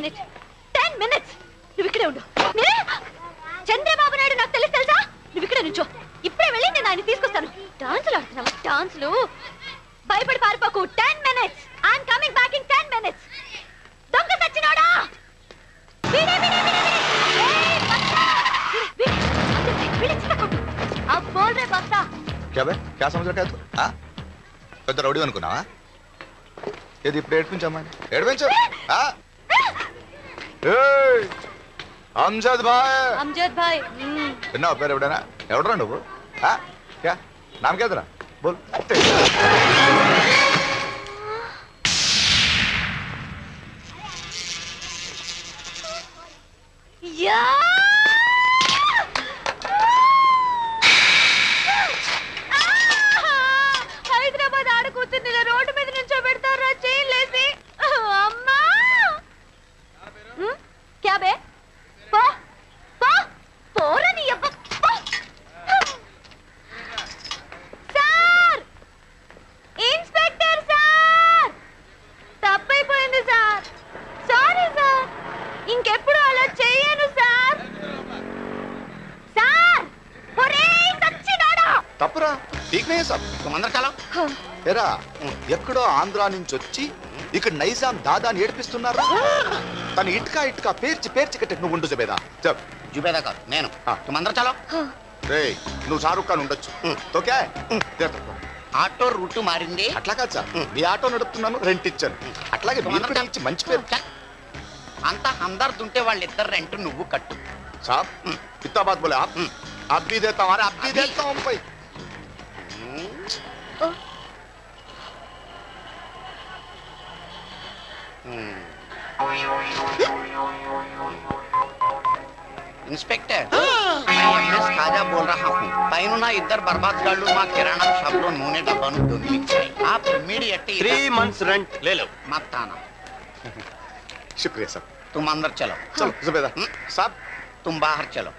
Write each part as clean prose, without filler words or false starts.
minute. 10 minutes. నువ్వు ఇక్కడే ఉండు. చంద్రబాబు నాయుడు నాకు తెలుసా? నువ్వు ఇక్కడే నుంచో. ఇప్పుడే వెళ్ళి నేను ఆయన తీసుకొస్తాను. డాన్సులు ఆడుతున్నావా? డాన్సులు భయపడి పారిపోకు. 10 minutes. I'm coming back in 10 minutes. దొంగ సచ్చినోడా! अब बोल रहे बक्ता क्या बे क्या समझ रखा है तू हाँ పెద్ద రౌడీ అనుకున్నావా ఏది ఇప్పుడు ఏడ్పించమ్మని ఏడ్పించు అమ్జద్ భాయ్ విన్నావు పేరు ఎవడైనా ఎవడరా నువ్వు క్యా నామ్ కేదరా బోల్ యా రోడ్డు మీద నుంచో పెడతారా చేయలేసి అమ్మా క్యా బే పో పో పోరని సార్ ఇన్స్పెక్టర్ సార్ తప్పైపోయింది సార్ సారీ సార్ ఇంకెప్పుడు అలా చెయ్యను సార్ సార్ ఒరే సచ్చినాడా తప్పురా ठीक नहीं है सब तुम अंदर चलो ఏరా ఎక్కడో ఆంధ్రా నుంచి వచ్చి ఇక్కడ నైజాం దాదాని ఏడిపిస్తున్నారా తన ఇటుకా ఇటుకా పేర్చి పేర్చి కట్టే నువ్వు ఉండు జుబేదా చెప్ జుబేదా కాదు నేను तुम अंदर चलो రే నువ్వు షారుఖ్ ఖాన్ ఉండొచ్చు ఓకే ఆటో రూట్ మారింది అట్లా కాదు సార్ మీ ఆటో నడుపుతున్నాను రెంట్ ఇచ్చాను అట్లాగే మీరు కూడా ఇచ్చి మంచి పేరు అంత అందరుతుంటే వాళ్ళిద్దరు రెంట్ నువ్వు కట్టు సాబ్ ఇత్తా బాత్ బోలే आप भी देता हूं आप भी देता हूं भाई इंस्पेक्टर मैं एमएस खाजा बोल रहा हूँ पैनुना इधर बर्बाद गाड़ू माँ किराना शॉप लो नूने डब्बानु दोंगिंचाई आप इमीडिएटली 3 months rent ले लो मत आना शुक्रिया साहब तुम अंदर चलो चलो जुबेदा साहब तुम बाहर चलो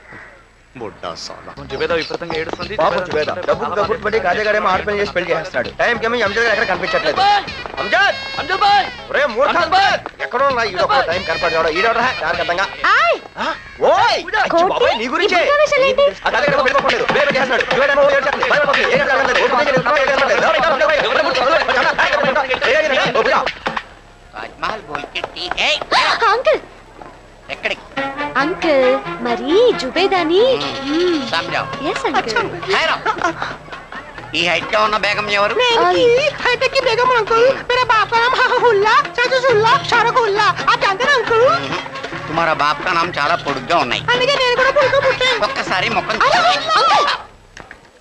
బొడ్డా సాలా జుబేదా విపరీతంగా ఏడుస్తుంది పాపం జుబేదా డబ్బులు కబుర్పడి కాజేగాడేమో ఆడపని చేసి పెళ్లి చేస్తాడు టైం కేమో అంజద్ గారు ఎక్కడ కనిపించట్లేదు అంజద్ భాయ్ ఒరే మూర్ఖ ఎక్కడో నా ఈ లోపల టైం కనపడతాడు ఈడోరా జాగ్రత్తగా ఓయ్ అచ్చి బాబాయ్ నీ గురించే ఆ కాజేగాడేమో వెళ్ళిపోలేదు వేరే చేస్తాడు జుబేదేమో ఏడ్చాడు భయపడకు ఏం జరగలేదు ताजमहल बोल के ठीक है अंकल ఎక్కడికి अंकल మరి జుబేదాని समझाओ yes uncle खैर ఈ హైట్ గా ఉన్న బేగం ఎవరు హైట్ కి బేగం అంకుల్ मेरा बाप का नाम हुल्ला शाहजुल्ला शाहरुखुल्ला आप जानते हैं अंकुल तुम्हारा बाप का नाम చాలా పొడుగ్గా ఉన్నాయి అందుకే నేను కూడా పొడుగ్గా పుట్టాను ఒక్కసారి ముఖం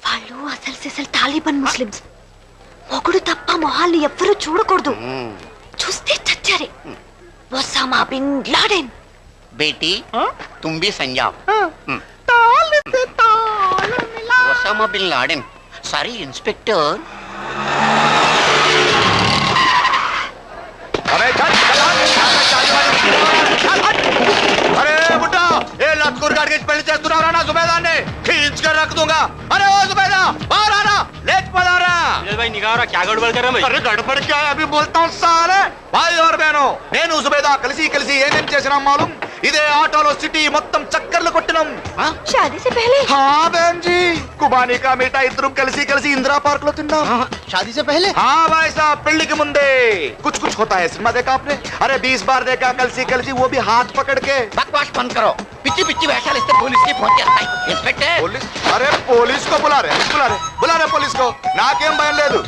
వాళ్ళు అసలు సిసలు తాలిబాన్ ముస్లిమ్స్ మొగుడు తప్ప మొహాల్ని ఎవ్వరూ చూడకూడదు చూస్తే చచ్చారే ఒసామా బిన్ లాడెన్ बेटी तुम भी संजाओ मिला Osama bin Laden sorry inspector अरे बुड्ढा ये लतकुर गाड़ के पेड़ చేస్తున్నారా నా जुबेदा ने खींच कर रख दूंगा अरे ओ जुबेदा बाहर आना लेट पड़ा रहा भाई निकाल रहा क्या गड़बड़ कर रहा है अरे गड़बड़ क्या है अभी बोलता हूं साले भाई और बहनों నేను जुबेदा కలిసి ఏమేం చేసినాం मालूम ఇదే ఆటోలో సిటీ మొత్తం చక్కర్లు కొట్టినాం शादी से पहले हाँ बहन जी కుబానీ కా మీఠా ఇద్దరు కలిసి ఇందిరా పార్క్ లో తిన్నాం शादी से पहले हाँ भाई साहब పెళ్లికి ముందే कुछ होता है सिनेमा देखा आपने अरे 20 बार देखा కలిసి वो भी हाथ पकड़ के बकवास बंद करो पिच्ची पिच्ची వేషాలు ఇస్తే पुलिस की फोन చేస్తాయి इंस्पेक्टर पुलिस अरे पुलिस को बुला रहे पुलिस को నాకేం భయం లేదు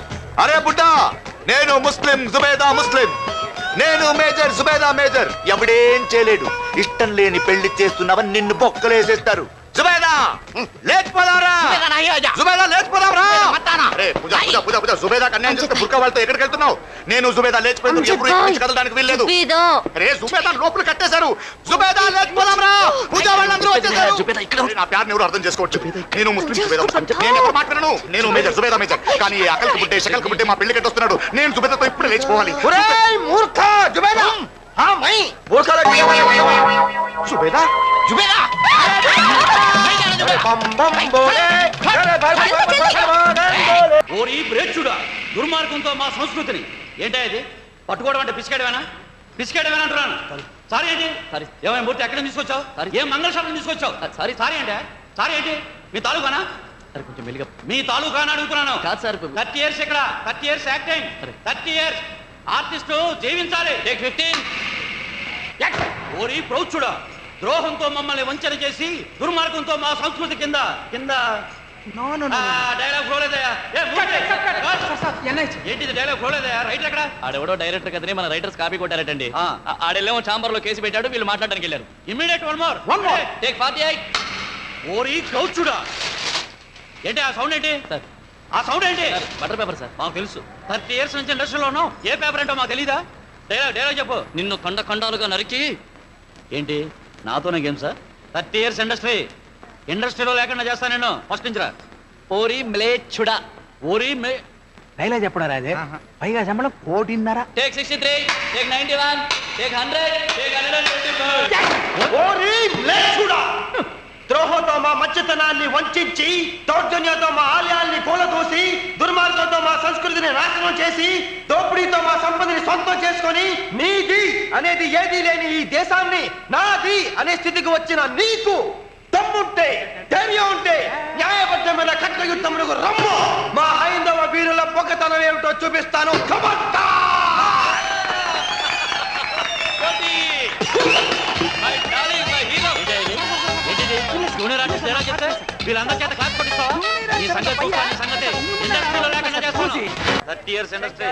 अरे बुड्ढा నేను ముస్లిం జుబేదా ముస్లిం నేను మేజర్ జుబేదా మేజర్ ఎవడేం చేయలేడు ఇష్టం లేని పెళ్లి చేస్తున్నావని నిన్ను బొక్కలేసేస్తారు जुबेदा లేచిపోదారా जुबेदा లేచిపోదారా అరే పూజ जुबेदा కన్యాయం చేస్తే బుర్కా వాళ్ళతో ఎక్కడికి వెళ్తున్నావు నేను जुबेदा లేచిపోయింది ఎప్పుడు ఇక్కడికి కదలడానికి వీల్లేదు అరే जुबेदा లోపల కట్టేశారు जुबेदा లేచిపోదాంరా పూజ వాళ్ళందరూ వచ్చేసారు जुबेदा ఇక్కడ నా ప్యార్ ఎవరు అర్థం చేసుకోవచ్చు నేను ముస్లిం जुबेदा నేను ఎప్పుడు మాట్లాడను నేను మేజర్ जुबेदा మేజర్ కానీ అకల్కి బుడ్డే షకల్కి బుడ్డే మా పెళ్లి కట్టొస్తున్నాడు నేను जुबेदा తో ఇప్పుడే లేచిపోవాలి ఒరేయ్ మూర్ఖ జుబేదా हाँ मैं मूर्खा जुबेदा जुबेदा बम बम बोले ఓరి బ్రేచుడా దుర్మార్గంతో మా సంస్కృతిని ఏంటా ఇది పట్టుకోవడం అంటే పిసికేయడమేనా అంటున్నాను సారీ ఏంటి ఏమైనా మూర్తి ఎక్కడ తీసుకొచ్చావు ఏం మంగళ షాప్ తీసుకొచ్చావు సారీ సారీ అంటే సారీ ఏంటి మీ తాలూకానా కొంచెం మెల్లిగా మీ తాలూకానా అడుగుతున్నాను కాదు సార్ 30 years ఇక్కడ 30 years యాక్టింగ్ 30 years ఆర్టిస్టు జీవించాలి టేక్ 15 ఓరి ప్రౌఢుడా ద్రోహంతో మమ్మల్ని వంచన చేసి దుర్మార్గంతో మా సంస్కృతి కింద డైలాగ్ ఫ్లోలేదయా ఏంటిది డైలాగ్ ఫ్లోలేదయా రైటర్ ఎక్కడ ఆడెవడో డైరెక్టర్ కదని మన రైటర్స్ కాపీ కొట్టారటండి ఆడెల్లేమో చాంబర్ లో కేసు పెట్టాడు వీళ్ళు మాట్లాడడానికి వెళ్ళారు ఇమ్మీడియట్ వన్ మోర్ టేక్ 48 ఓరి ప్రౌఢుడా ఏంటి ఆ సౌండ్ ఏంటి సార్ ఆ సౌండ్ ఏంటి బటర్ పేపర్ సార్ మాకు తెలుసు 30 years నుంచి ఇండస్ట్రీలో ఉన్నాం ఏ పేపర్ ఏంటో మాకు తెలీదా డైలాగ్ చెప్పు నిన్ను ఖండాలుగా నరికి ఏంటి నాతోనే గేమ్ సార్ 30 years ఇండస్ట్రీలో లేకుండా చేస్తా నేను ఫస్ట్ నుంచి రా ఓరి మ్లేచ్చుడా ఓరి మే డైలాగ్ చెప్పడా రాజే పైగా శంబళం 1.5 టేక్ 63 టేక్ 91 టేక్ 100 టేక్ 125 ద్రోహంతో మా మధ్యతనాన్ని వంచి దౌర్జన్యంతో మా ఆలయాల్ని కూలదూసి దుర్మార్గంతో మా సంస్కృతిని నాశనం చేసి దోపిడీతో మా సంపదని సొంతం చేసుకొని నీది అనేది ఏదీ లేని ఈ దేశాన్ని నాది అనే స్థితికి వచ్చిన నీకు దమ్ముంటే ధైర్యం ఉంటే న్యాయబద్ధమైన కట్టయుద్ధములకు రమ్ము మా హైందవ వీరుల పొగతనం ఏమిటో చూపిస్తాను చెప్తే వీళ్ళందరి చేత క్లాస్ పట్టిస్తావా ఈ సంగతి సంగతి ఇండస్ట్రీలో లేకుండా చేస్తాను 30 years ఇండస్ట్రీ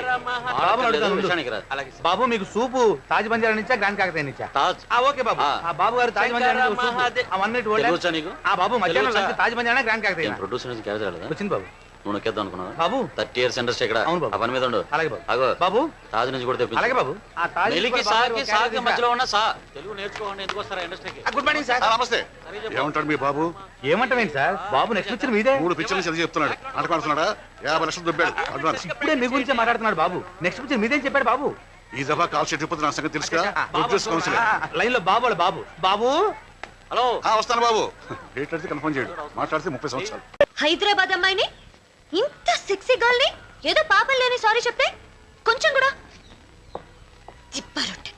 బాబు మీకు సూపు తాజ్ బంజారా నుంచా గ్రాండ్ కాకతీయ నుంచా ఓకే బాబు బాబు గారు తాజ్ బంజారా బాబు మధ్యాహ్నం lunch Taj Banjara grand Kakatiya producer నుంచి క్యారేజ్ రాలేదా వచ్చింది బాబు నువ్వు నొక్కేద్దాం అనుకున్నావు బాబు 30 years ఇండస్ట్రీ ఇక్కడ అవును బాబు. ఆ పని మీద ఉండు అలాగే బాబు. అగో బాబు తాజ్ నుంచి కూడా తెప్పించు అలాగే బాబు ఆ తాజ్ మెలికి సాకి సాకి మధ్యలో ఉన్న సా తెలుగు నేర్చుకోండి ఎందుకు వస్తారా ఇండస్ట్రీకి గుడ్ మార్నింగ్ సార్ నమస్తే ఏమంటాడు మీ బాబు ఏమంటావేంటి సార్ బాబు నెక్స్ట్ పిక్చర్ మీదే 3 పిక్చర్లు చదివి చెప్తున్నాడు ఆడుతున్నాడా 50 లక్షలు దుబ్బాడు అడ్వాన్స్ ఇప్పుడే మీ గురించే మాట్లాడుతున్నాడు బాబు నెక్స్ట్ పిక్చర్ మీదేం చెప్పాడు బాబు ఈ దఫా కాల్ షీట్ ఇప్పటి నా సంగతి తెలుసుగా ప్రొడ్యూస్ కౌన్సిల్ లైన్ లో బాబు బాబు బాబు హలో వస్తాను బాబు డేట్ అడితే కన్ఫర్మ్ చేయండి మాట్లాడితే 30 సంవత్సరాలు హైదరాబాద్ అమ్మాయిని ఇంత సెక్సీ గర్ల్ని ఏదో పాపం లేని సారీ చెప్తే కొంచెం కూడా చిప్పారొట్టె.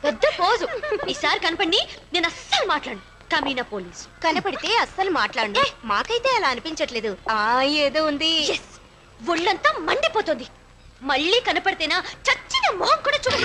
పెద్ద పోజు ఈసారి కనపడి నేను అస్సలు మాట్లాడు కమీనా పోలీసు కనపడితే అస్సలు మాట్లాడండి మాకైతే అలా అనిపించట్లేదు ఏదో ఉంది ఒళ్ళంతా మండిపోతుంది మళ్ళీ కనపడితేనా చచ్చిన మొహం